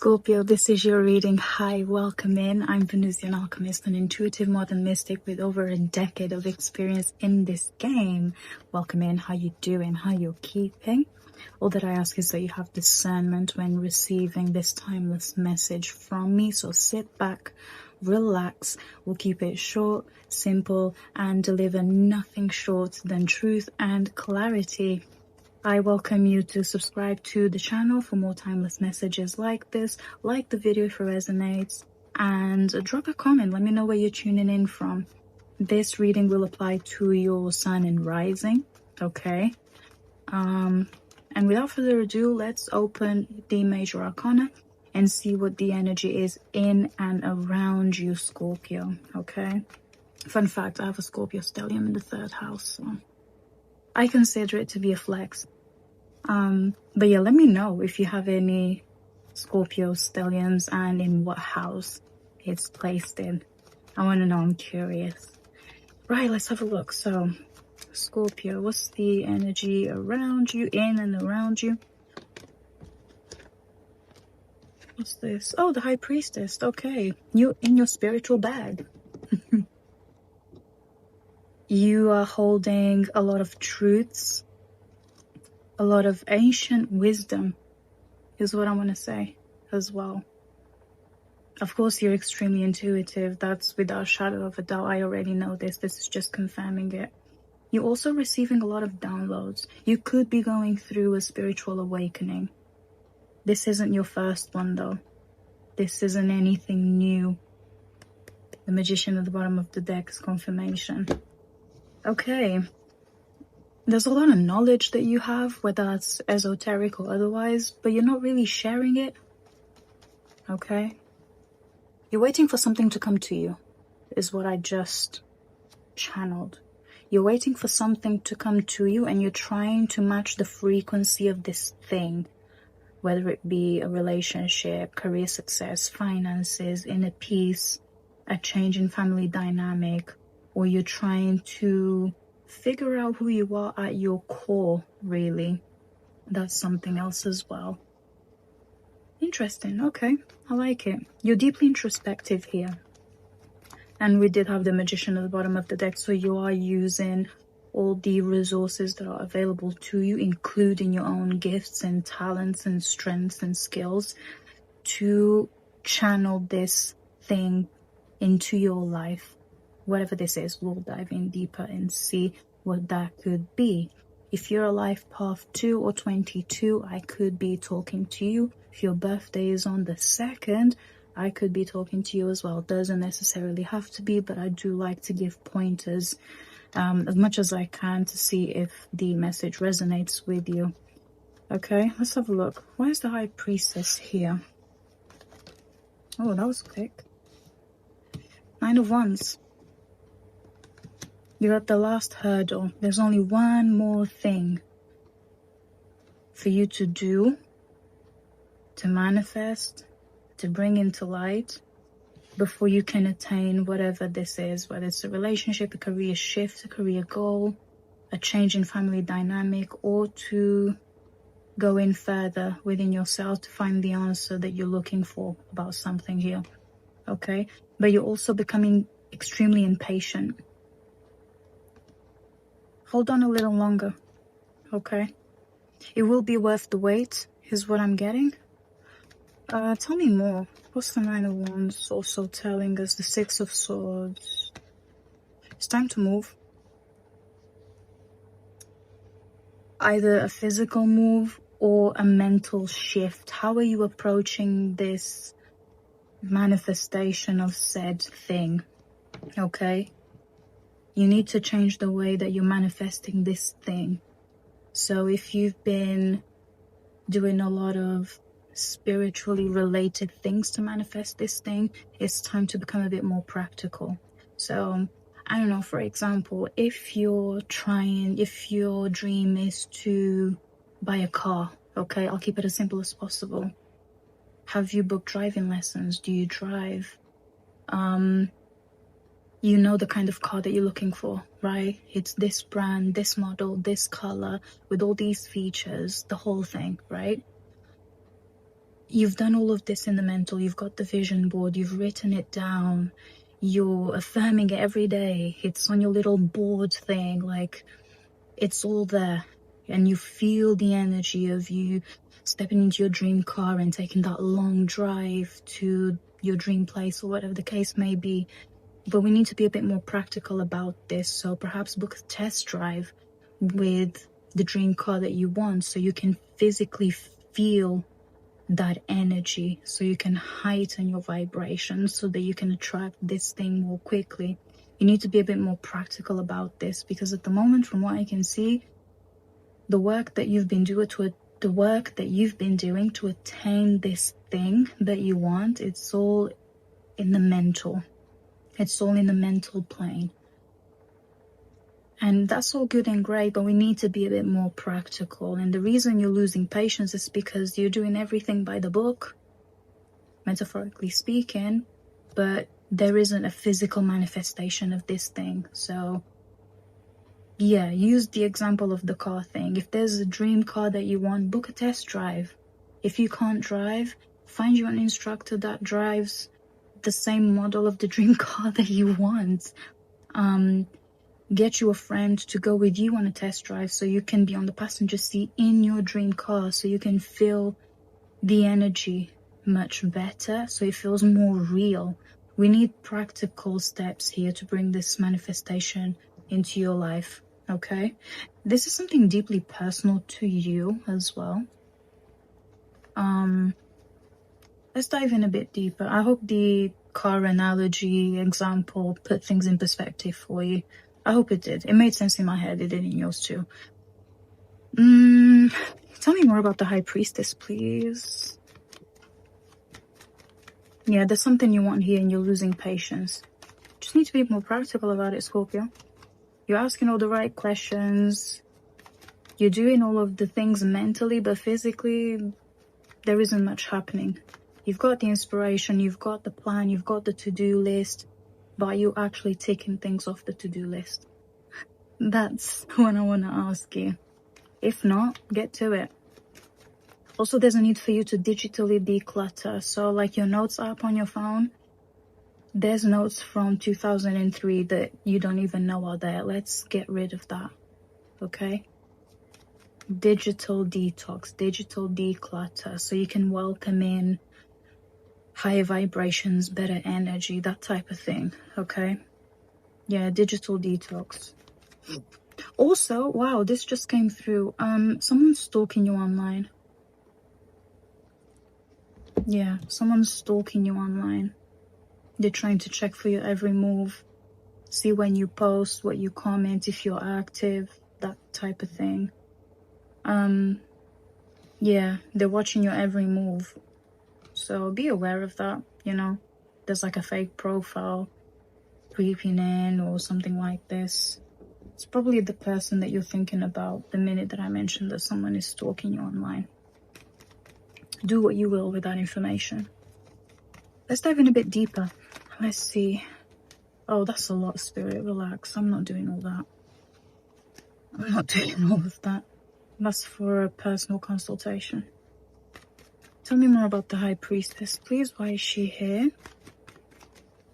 Scorpio, this is your reading. Hi, welcome in. I'm Venusian Alchemist, an intuitive modern mystic with over a decade of experience in this game. Welcome in. How you doing? How you keeping? All that I ask is that you have discernment when receiving this timeless message from me. So sit back, relax. We'll keep it short, simple, and deliver nothing short than truth and clarity. I welcome you to subscribe to the channel for more timeless messages like this. Like the video if it resonates, and drop a comment. Let me know where you're tuning in from. This reading will apply to your sun and rising, okay? And without further ado, let's open the major arcana and see what the energy is in and around you, Scorpio, okay? Fun fact, I have a Scorpio stellium in the 3rd house, so I consider it to be a flex. But yeah, let me know if you have any Scorpio stelliums and in what house it's placed in. I want to know, I'm curious. Right, let's have a look. So, Scorpio, what's the energy around you, in and around you? What's this? Oh, the High Priestess. Okay, you in your spiritual bag. You are holding a lot of truths, a lot of ancient wisdom is what I want to say as well. Of course, you're extremely intuitive. That's without a shadow of a doubt. I already know this. This is just confirming it. You're also receiving a lot of downloads. You could be going through a spiritual awakening. This isn't your first one, though. This isn't anything new. The Magician at the bottom of the deck is confirmation. Okay. There's a lot of knowledge that you have, whether that's esoteric or otherwise, but you're not really sharing it, okay? You're waiting for something to come to you, is what I just channeled. You're waiting for something to come to you, and you're trying to match the frequency of this thing, whether it be a relationship, career success, finances, inner peace, a change in family dynamic, or you're trying to figure out who you are at your core, really. That's something else as well. Interesting. Okay, I like it. You're deeply introspective here. And we did have the Magician at the bottom of the deck, so you are using all the resources that are available to you, including your own gifts and talents and strengths and skills, to channel this thing into your life. Whatever this is, we'll dive in deeper and see what that could be. If you're a life path 2 or 22, I could be talking to you. If your birthday is on the 2nd, I could be talking to you as well. Doesn't necessarily have to be, but I do like to give pointers as much as I can to see if the message resonates with you. Okay, let's have a look. Why is the High Priestess here? Oh, that was quick. 9 of Wands. You're at the last hurdle. There's only one more thing for you to do, to manifest, to bring into light, before you can attain whatever this is, whether it's a relationship, a career shift, a career goal, a change in family dynamic, or to go in further within yourself to find the answer that you're looking for about something here, okay? But you're also becoming extremely impatient. Hold on a little longer, okay? It will be worth the wait, is what I'm getting. Tell me more. What's the 9 of Wands also telling us? The 6 of Swords. It's time to move. Either a physical move or a mental shift. How are you approaching this manifestation of said thing, okay? You need to change the way that you're manifesting this thing. So if you've been doing a lot of spiritually related things to manifest this thing, it's time to become a bit more practical. So, I don't know, for example, if your dream is to buy a car, okay, I'll keep it as simple as possible. Have you booked driving lessons? Do you drive? You know the kind of car that you're looking for, right? It's this brand, this model, this color, with all these features, the whole thing, right? you've done all of this in the mental, you've got the vision board, you've written it down, you're affirming it every day, it's on your little board thing, like it's all there, and you feel the energy of you stepping into your dream car and taking that long drive to your dream place, or whatever the case may be. But we need to be a bit more practical about this, so perhaps book a test drive with the dream car that you want, so you can physically feel that energy, so you can heighten your vibration, so that you can attract this thing more quickly. You need to be a bit more practical about this, because at the moment, from what I can see, the work that you've been doing to attain this thing that you want, it's all in the mental. It's all in the mental plane. And that's all good and great, but we need to be a bit more practical. And the reason you're losing patience is because you're doing everything by the book, metaphorically speaking, but there isn't a physical manifestation of this thing. So yeah, use the example of the car thing. If there's a dream car that you want, book a test drive. If you can't drive, find you an instructor that drives the same model of the dream car that you want. Get you a friend to go with you on a test drive, so you can be on the passenger seat in your dream car, so you can feel the energy much better, so it feels more real. We need practical steps here to bring this manifestation into your life, okay? This is something deeply personal to you as well. Let's dive in a bit deeper. I hope the car analogy example put things in perspective for you. I hope it did. It made sense in my head. It did in yours too. Tell me more about the High Priestess, please. Yeah, there's something you want here and you're losing patience. Just need to be more practical about it, Scorpio. You're asking all the right questions. You're doing all of the things mentally, but physically, there isn't much happening. You've got the inspiration, you've got the plan, you've got the to-do list, but are you actually taking things off the to-do list? That's what I want to ask you. If not, get to it. Also, there's a need for you to digitally declutter. So like your notes app on your phone, there's notes from 2003 that you don't even know are there. Let's get rid of that, okay? Digital detox, digital declutter, so you can welcome in higher vibrations, better energy, that type of thing, okay? Yeah, digital detox. Also, wow, this just came through. Someone's stalking you online. Yeah, someone's stalking you online. They're trying to check for your every move, see when you post, what you comment, if you're active, that type of thing. Yeah, they're watching your every move. So be aware of that, you know. There's like a fake profile creeping in or something like this. It's probably the person that you're thinking about the minute that I mentioned that someone is stalking you online. Do what you will with that information. Let's dive in a bit deeper. Let's see. Oh, that's a lot, Spirit. Relax. I'm not doing all that. I'm not doing all of that. That's for a personal consultation. Tell me more about the High Priestess, please. Why is she here?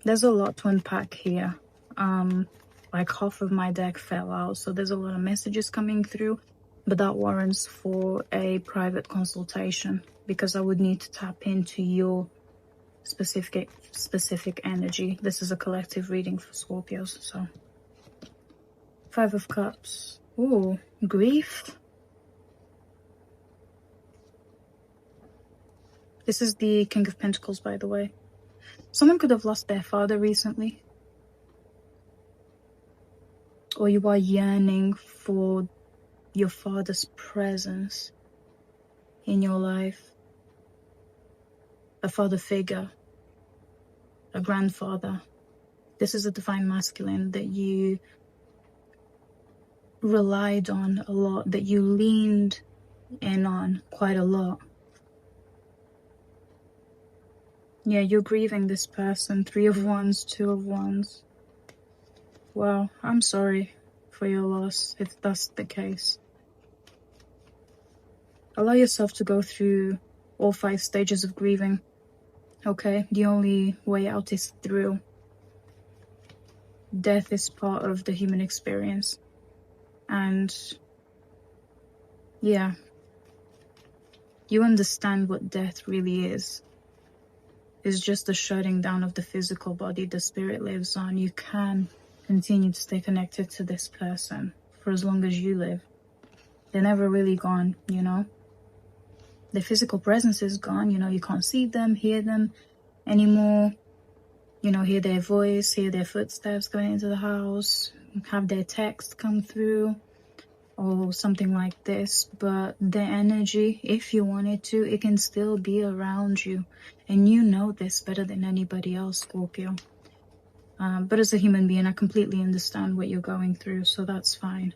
There's a lot to unpack here. Like half of my deck fell out, so there's a lot of messages coming through, but that warrants for a private consultation, because I would need to tap into your specific energy. This is a collective reading for Scorpios, so. 5 of Cups. Ooh, grief. This is the King of Pentacles, by the way. Someone could have lost their father recently. Or you are yearning for your father's presence in your life. A father figure. A grandfather. This is a divine masculine that you relied on a lot, that you leaned in on quite a lot. Yeah, you're grieving this person. 3 of Wands, 2 of Wands. Well, I'm sorry for your loss, if that's the case. Allow yourself to go through all 5 stages of grieving. Okay, the only way out is through. Death is part of the human experience. And yeah, you understand what death really is. It's just the shutting down of the physical body. The spirit lives on. You can continue to stay connected to this person for as long as you live. They're never really gone, you know. The physical presence is gone, you know. You can't see them, hear them anymore. You know, hear their voice, hear their footsteps going into the house, have their text come through, or something like this. But the energy, if you wanted to, it can still be around you. And you know this better than anybody else, Scorpio. But as a human being, I completely understand what you're going through, so that's fine.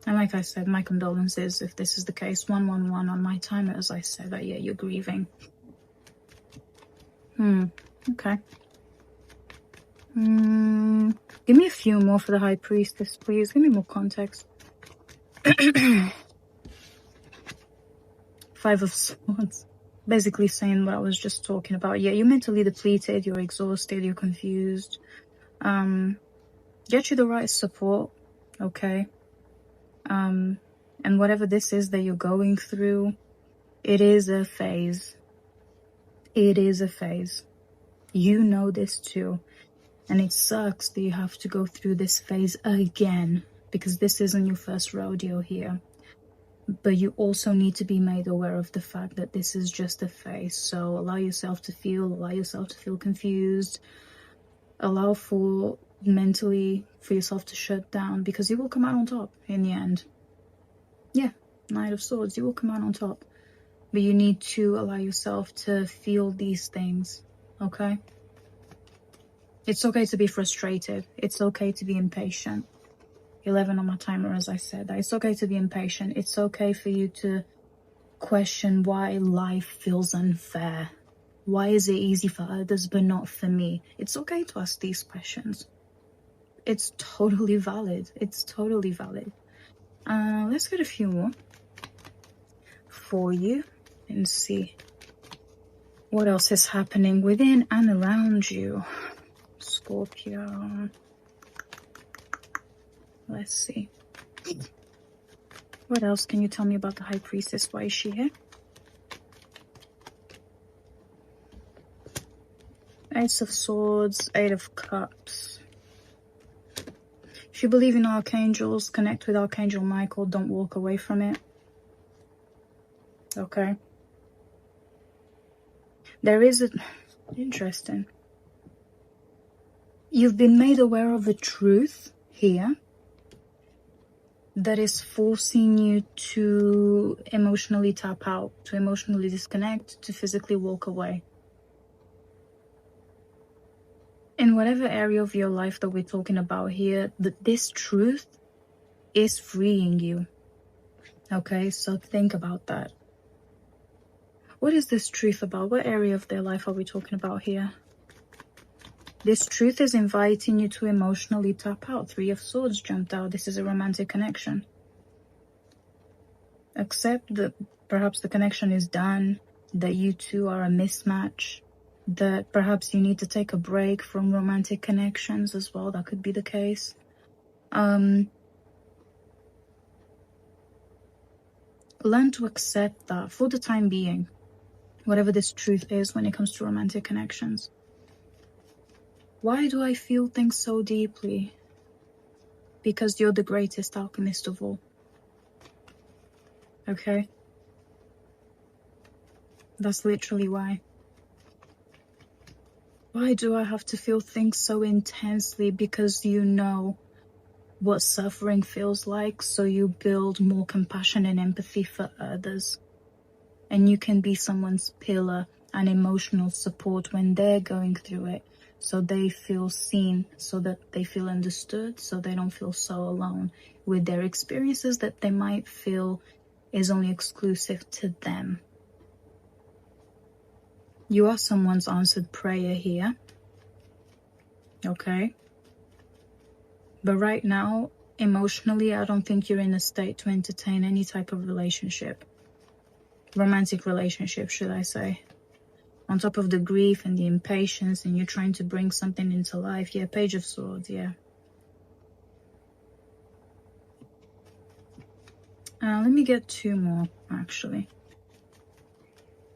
And like I said, my condolences if this is the case. 111 on my timer, as I said, that yeah, you're grieving. Okay. Give me a few more for the High Priestess, please. Give me more context. 5 of Swords. Basically saying what I was just talking about. Yeah, you're mentally depleted, you're exhausted, you're confused. Get you the right support, okay? And whatever this is that you're going through, it is a phase. It is a phase. You know this too. And it sucks that you have to go through this phase again, because this isn't your first rodeo here. But you also need to be made aware of the fact that this is just a phase. So allow yourself to feel confused. Allow for mentally for yourself to shut down, because you will come out on top in the end. Yeah, Knight of Swords, you will come out on top. But you need to allow yourself to feel these things, okay? It's okay to be frustrated. It's okay to be impatient. 11 on my timer, as I said. It's okay to be impatient. It's okay for you to question why life feels unfair. Why is it easy for others but not for me? It's okay to ask these questions. It's totally valid. It's totally valid. Let's get a few more for you and see what else is happening within and around you, Scorpio. Let's see. What else can you tell me about the High Priestess? Why is she here? Ace of Swords, 8 of Cups. If you believe in archangels, connect with Archangel Michael. Don't walk away from it. Okay. There is a... Interesting. You've been made aware of a truth here that is forcing you to emotionally tap out, to emotionally disconnect, to physically walk away. In whatever area of your life that we're talking about here, this truth is freeing you. Okay, so think about that. What is this truth about? What area of their life are we talking about here? This truth is inviting you to emotionally tap out. 3 of Swords jumped out. This is a romantic connection. Accept that perhaps the connection is done, that you two are a mismatch, that perhaps you need to take a break from romantic connections as well. That could be the case. Learn to accept that for the time being, whatever this truth is when it comes to romantic connections. Why do I feel things so deeply? Because you're the greatest alchemist of all. Okay? That's literally why. Why do I have to feel things so intensely? Because you know what suffering feels like, so you build more compassion and empathy for others. And you can be someone's pillar and emotional support when they're going through it, so they feel seen, so that they feel understood, so they don't feel so alone with their experiences that they might feel is only exclusive to them. You are someone's answered prayer here. Okay? But right now, emotionally, I don't think you're in a state to entertain any type of relationship. romantic relationship, should I say. On top of the grief and the impatience, and you're trying to bring something into life. Yeah, Page of Swords, yeah. Let me get 2 more, actually.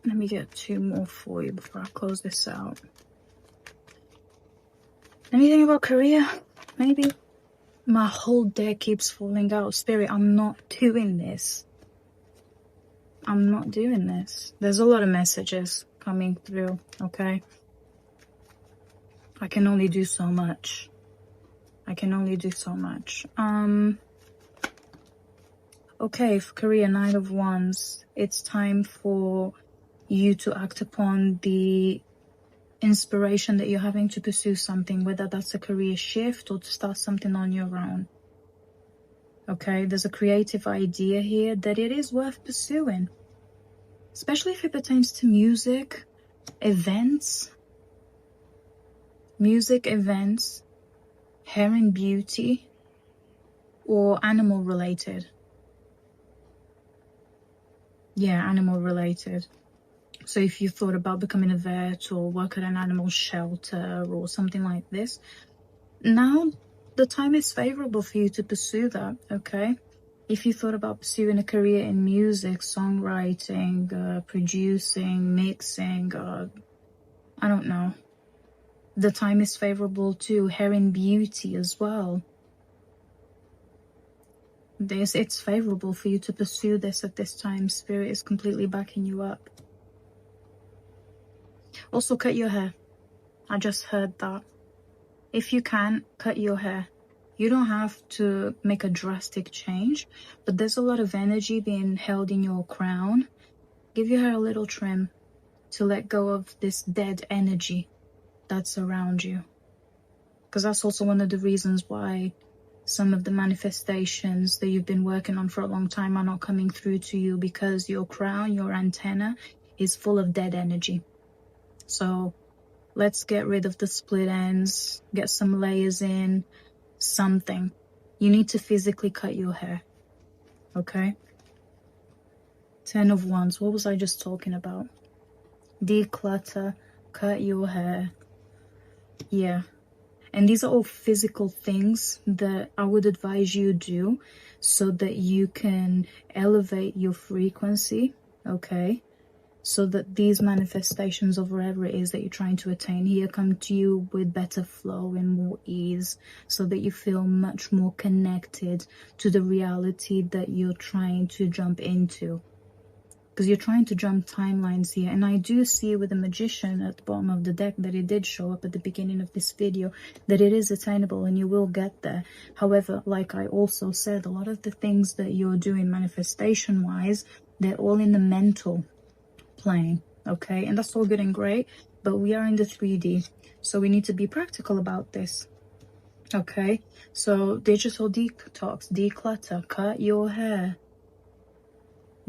Let me get 2 more for you before I close this out. Anything about career? Maybe? My whole deck keeps falling out. Spirit, I'm not doing this. I'm not doing this. There's a lot of messages coming through, okay? I can only do so much. I can only do so much. Okay, for career, Knight of Wands, it's time for you to act upon the inspiration that you're having to pursue something, whether that's a career shift or to start something on your own. Okay, there's a creative idea here that it is worth pursuing, especially if it pertains to music, events, hair and beauty, or animal related. Yeah, animal related. So if you thought about becoming a vet or work at an animal shelter or something like this, now the time is favorable for you to pursue that, okay? If you thought about pursuing a career in music, songwriting, producing, mixing, I don't know, the time is favorable too. Hair and beauty as well. It's favorable for you to pursue this at this time. Spirit is completely backing you up. Also, cut your hair. I just heard that. If you can, cut your hair. You don't have to make a drastic change, but there's a lot of energy being held in your crown. Give your hair a little trim to let go of this dead energy that's around you. Because that's also one of the reasons why some of the manifestations that you've been working on for a long time are not coming through to you, because your crown, your antenna, is full of dead energy. So let's get rid of the split ends, get some layers in, something. You need to physically cut your hair, okay? 10 of Wands, what was I just talking about? Declutter, cut your hair. Yeah. And these are all physical things that I would advise you do so that you can elevate your frequency, okay? So that these manifestations of whatever it is that you're trying to attain here come to you with better flow and more ease, so that you feel much more connected to the reality that you're trying to jump into. Because you're trying to jump timelines here. And I do see with the Magician at the bottom of the deck that it did show up at the beginning of this video, that it is attainable and you will get there. However, like I also said, a lot of the things that you're doing manifestation-wise, they're all in the mental plane, okay? And that's all good and great, but we are in the 3D, so we need to be practical about this, okay? So digital detox, declutter, cut your hair,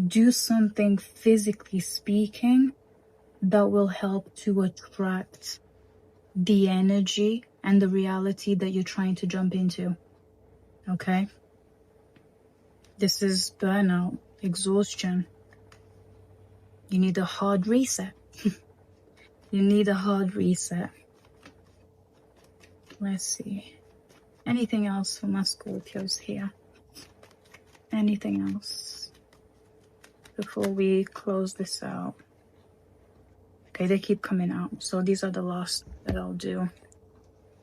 do something physically speaking that will help to attract the energy and the reality that you're trying to jump into, okay? This is burnout, exhaustion. You need a hard reset. You need a hard reset. Let's see. Anything else for my Scorpios here? Anything else before we close this out? Okay, they keep coming out. So these are the last that I'll do.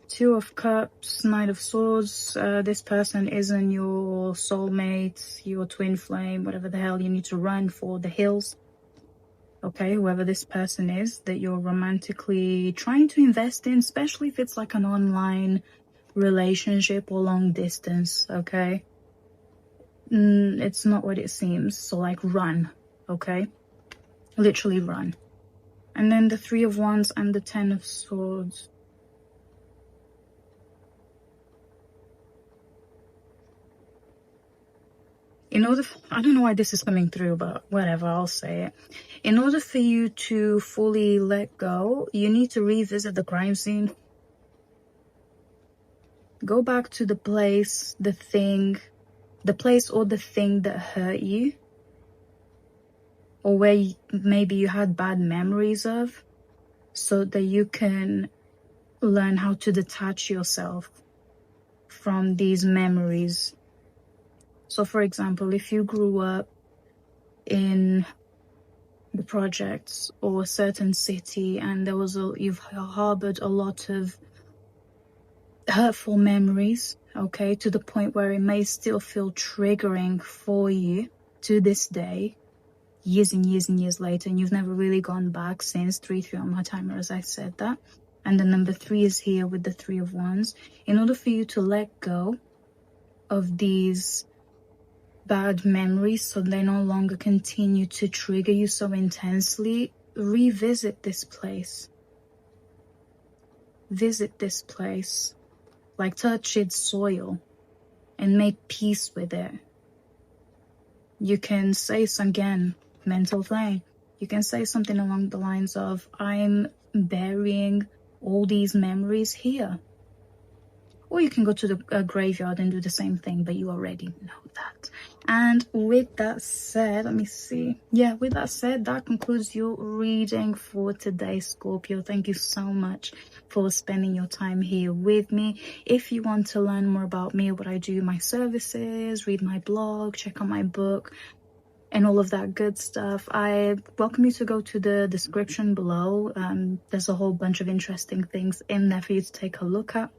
2 of Cups, Knight of Swords. This person isn't your soulmate, your twin flame, whatever the hell. You need to run for the hills. Okay, whoever this person is that you're romantically trying to invest in, especially if it's like an online relationship or long distance, okay? It's not what it seems. So like run, okay? Literally run. And then the 3 of Wands and the 10 of Swords. In order, I don't know why this is coming through, but whatever, I'll say it. In order for you to fully let go, you need to revisit the crime scene. Go back to the place, the place or the thing that hurt you. or where maybe you had bad memories of, so that you can learn how to detach yourself from these memories. So for example, if you grew up in the projects or a certain city and you've harbored a lot of hurtful memories, okay, to the point where it may still feel triggering for you to this day, years and years and years later, and you've never really gone back since. 3-3 on my timer, as I said that. And the number 3 is here with the 3 of Wands. In order for you to let go of these bad memories so they no longer continue to trigger you so intensely, revisit this place. Visit this place. Like, touch its soil and make peace with it. You can say again, mental thing. You can say something along the lines of, I'm burying all these memories here. Or you can go to the graveyard and do the same thing, but you already know that. And with that said, let me see. Yeah, with that said, that concludes your reading for today, Scorpio. Thank you so much for spending your time here with me. If you want to learn more about me, what I do, my services, read my blog, check out my book, and all of that good stuff, I welcome you to go to the description below. There's a whole bunch of interesting things in there for you to take a look at.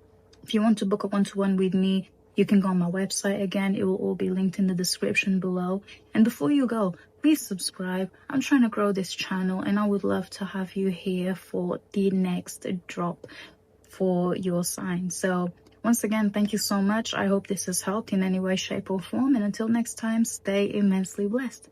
If you want to book a one-to-one with me, you can go on my website. Again, it will all be linked in the description below. And before you go, please subscribe. I'm trying to grow this channel, and I would love to have you here for the next drop for your sign. So once again, thank you so much. I hope this has helped in any way, shape, or form. And until next time, stay immensely blessed.